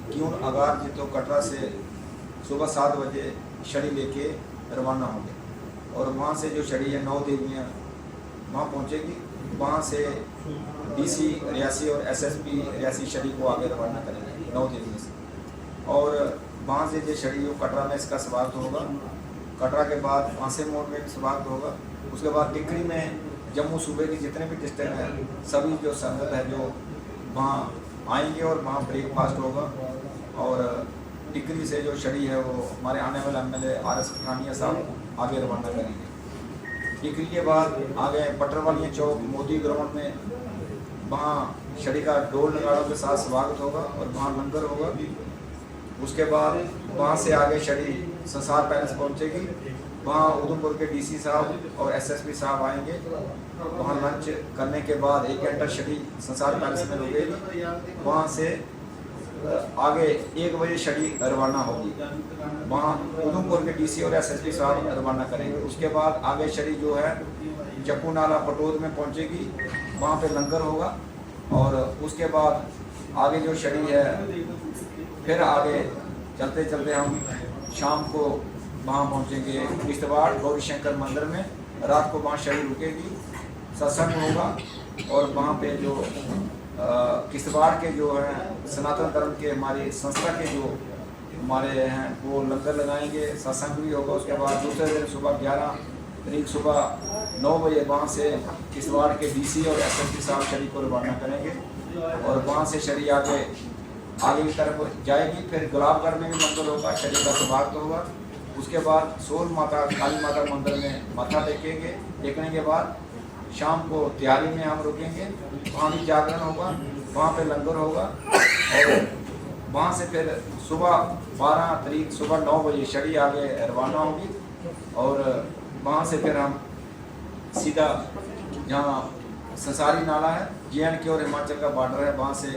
क्यों आगार जी तो कटरा से सुबह 7 बजे छड़ी लेके रवाना होंगे और वहाँ से जो छड़ी है 9 देवियाँ वहाँ पहुँचेगी। वहाँ से डीसी रियासी और एसएसपी रियासी छड़ी को आगे रवाना करेंगे 9 देवियों से। और वहाँ से जो छड़ी जो कटरा में इसका स्वागत होगा, कटरा के बाद फांसे मोड़ में भी स्वागत होगा। उसके बाद टिकरी में जम्मू सूबे की जितने भी डिस्ट्रिक्ट हैं सभी जो संगत है जो वहाँ आएंगे और वहाँ ब्रेकफास्ट होगा। और टिकरी से जो छड़ी है वो हमारे आने वाले एमएलए RS पठानिया साहब आगे रवाना करेंगे। टिकरी के बाद आगे पटरवालिया चौक मोदी ग्राउंड में वहाँ छड़ी का ढोल नगाड़ों के साथ स्वागत होगा और वहाँ लंगर होगा। उसके बाद वहाँ से आगे छड़ी संसार पैलेस पहुँचेगी। वहाँ उधमपुर के DC साहब और SSP साहब आएंगे। वहाँ लंच करने के बाद 1 घंटा छड़ी संसार पैलेस में रुकेगी। वहाँ से आगे 1 बजे छड़ी रवाना होगी। वहाँ उधमपुर के DC और SSP साहब रवाना करेंगे। उसके बाद आगे छड़ी जो है जप्पू नाला पटोद में पहुँचेगी, वहाँ पे लंगर होगा। और उसके बाद आगे जो छड़ी है फिर आगे चलते चलते हम शाम को वहाँ पहुँचेंगे किश्तवाड़ गौरी शंकर मंदिर में। रात को वहाँ छड़ी रुकेगी, सत्संग होगा और वहाँ पे जो किश्तवाड़ के जो हैं सनातन धर्म के हमारी संस्था के जो हमारे हैं वो लंगर लगाएंगे, सत्संग भी होगा। उसके बाद दूसरे दिन सुबह 11 तारीख सुबह 9 बजे वहाँ से किश्तवाड़ के DC और SSP साहब छड़ी को रवाना करेंगे और वहाँ से छड़ी आगे की तरफ जाएगी। फिर गुलाबगढ़ में भी मंदिर होगा, छड़ी का स्वागत होगा। उसके बाद सोल माता काली माता मंदिर में माथा टेकेंगे। टेकने के बाद शाम को तिहारी में हम रुकेंगे, वहाँ भी जागरण होगा, वहाँ पे लंगर होगा। और वहाँ से फिर सुबह 12 तारीख सुबह 9 बजे छड़ी आगे रवाना होगी। और वहाँ से फिर हम सीधा जहाँ संसारी नाला है JNK और हिमाचल का बॉर्डर है वहाँ से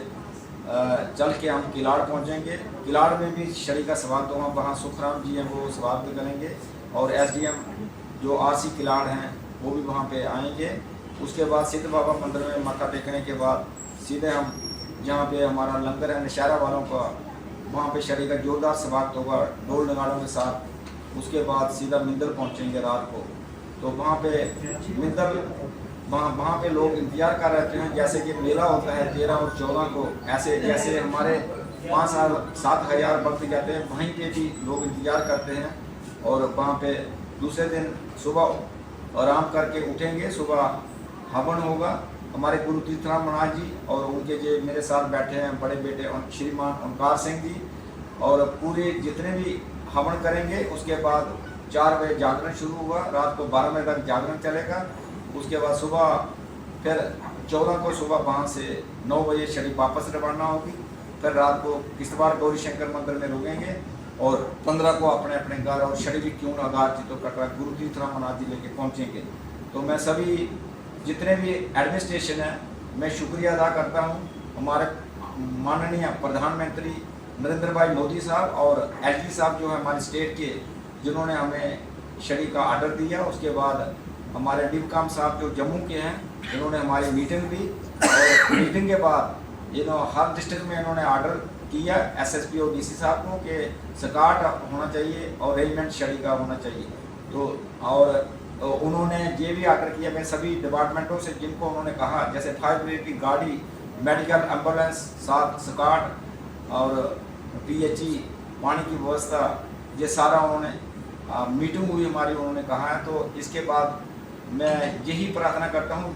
चल के हम किलाड़ पहुँचेंगे। किलाड़ में भी छड़ी का स्वागत होगा, वहाँ सुखराम जी हैं वो स्वागत करेंगे और SDM जो RC किलाड़ हैं वो भी वहाँ पे आएंगे। उसके बाद सिद्ध बाबा मंदिर में माथा टेकने के बाद सीधे हम जहाँ पे हमारा लंगर है नशहरा वालों का, वहाँ पे छड़ी का जोरदार स्वागत होगा ढोल नगाड़ों के साथ। उसके बाद सीधा मिंदर पहुँचेंगे रात को। तो वहाँ पे मिंदर वहाँ पे लोग इंतज़ार कर रहते हैं, जैसे कि मेला होता है 13 और 14 को, ऐसे जैसे हमारे 5-7 हज़ार भक्त जाते हैं वहीं पे भी लोग इंतज़ार करते हैं। और वहाँ पे दूसरे दिन सुबह आराम करके उठेंगे, सुबह हवन होगा। हमारे गुरु तीर्थराम महाराज जी और उनके जो मेरे साथ बैठे हैं बड़े बेटे श्रीमान ओंकार सिंह जी और पूरे जितने भी हवन करेंगे। उसके बाद 4 बजे जागरण शुरू हुआ, रात को 12 बजे तक जागरण चलेगा। उसके बाद सुबह फिर 14 को सुबह वहाँ से 9 बजे छड़ी वापस रवाना होगी। फिर रात को किश्तवाड़ गौरी शंकर मंदिर में रुकेंगे और 15 को अपने अपने घर और छड़ी भी क्यों आगार जी तो कटरा गुरु तीर्थराम महाराज जी लेके पहुँचेंगे। तो मैं सभी जितने भी एडमिनिस्ट्रेशन है मैं शुक्रिया अदा करता हूँ। हमारे माननीय प्रधानमंत्री नरेंद्र भाई मोदी साहब और SG साहब जो है हमारे स्टेट के, जिन्होंने हमें छड़ी का आर्डर दिया। उसके बाद हमारे DIPCOM साहब जो जम्मू के हैं, इन्होंने हमारी मीटिंग ली और मीटिंग के बाद हर डिस्ट्रिक्ट में इन्होंने आर्डर किया SSP और DC साहब को कि स्काट होना चाहिए और रेजिमेंट छड़ी का होना चाहिए। तो और उन्होंने ये भी आर्डर किया, मैं सभी डिपार्टमेंटों से जिनको उन्होंने कहा, जैसे फायर ब्रिगेड की गाड़ी, मेडिकल एम्बुलेंस, साथ स्काट और PHE पानी की व्यवस्था, ये सारा उन्होंने मीटिंग हुई हमारी, उन्होंने कहा है। तो इसके बाद मैं यही प्रार्थना करता हूँ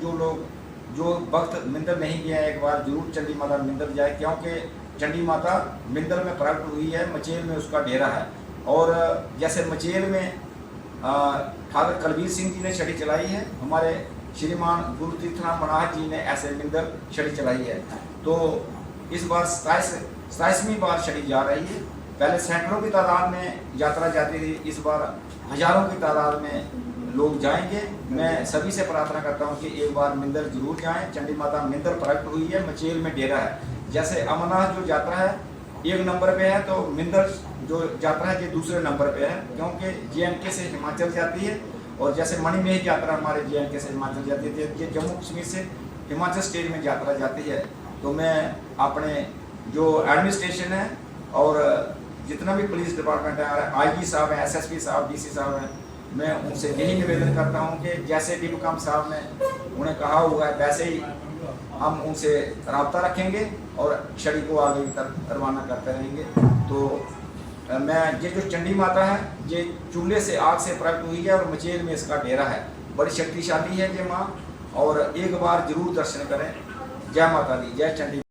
जो भक्त मिंदर नहीं गया है एक बार जरूर चंडी माता मिंदर जाए, क्योंकि चंडी माता मिंदर में प्रकट हुई है, मचेल में उसका डेरा है। और जैसे मचेल में ठाकुर कलबीर सिंह जी ने छड़ी चलाई है, हमारे श्रीमान गुरु तीर्थराम महाराज जी ने ऐसे मिंदर छड़ी चलाई है। तो इस बार 27वीं बार छड़ी जा रही है। पहले सैकड़ों की तादाद में यात्रा जाती थी, इस बार हजारों की तादाद में लोग जाएंगे। मैं सभी से प्रार्थना करता हूं कि एक बार मिंदर जरूर जाएं। चंडी माता मिंदर प्रकट हुई है, मचेल में डेरा है। जैसे अमरनाथ जो यात्रा है 1 नंबर पे है, तो मिंदर जो यात्रा है ये दूसरे नंबर पे है, क्योंकि JNK से हिमाचल जाती है। और जैसे मणिमहेश यात्रा हमारे JNK से हिमाचल जाती है, ये जम्मू कश्मीर से हिमाचल स्टेट में यात्रा जाती है। तो मैं अपने जो एडमिनिस्ट्रेशन है और जितना भी पुलिस डिपार्टमेंट है, आईजी साहब हैं, एसएसपी साहब, डीसी साहब हैं, मैं उनसे यही निवेदन करता हूं कि जैसे डीपीकम साहब ने उन्हें कहा हुआ है वैसे ही हम उनसे रब्ता रखेंगे और छड़ी को आगे तक रवाना करते रहेंगे। तो मैं ये जो चंडी माता है ये चूल्हे से आग से प्रकट हुई है और मचेल में इसका डेरा है, बड़ी शक्तिशाली है ये माँ, और एक बार जरूर दर्शन करें। जय माता दी, जय चंडी।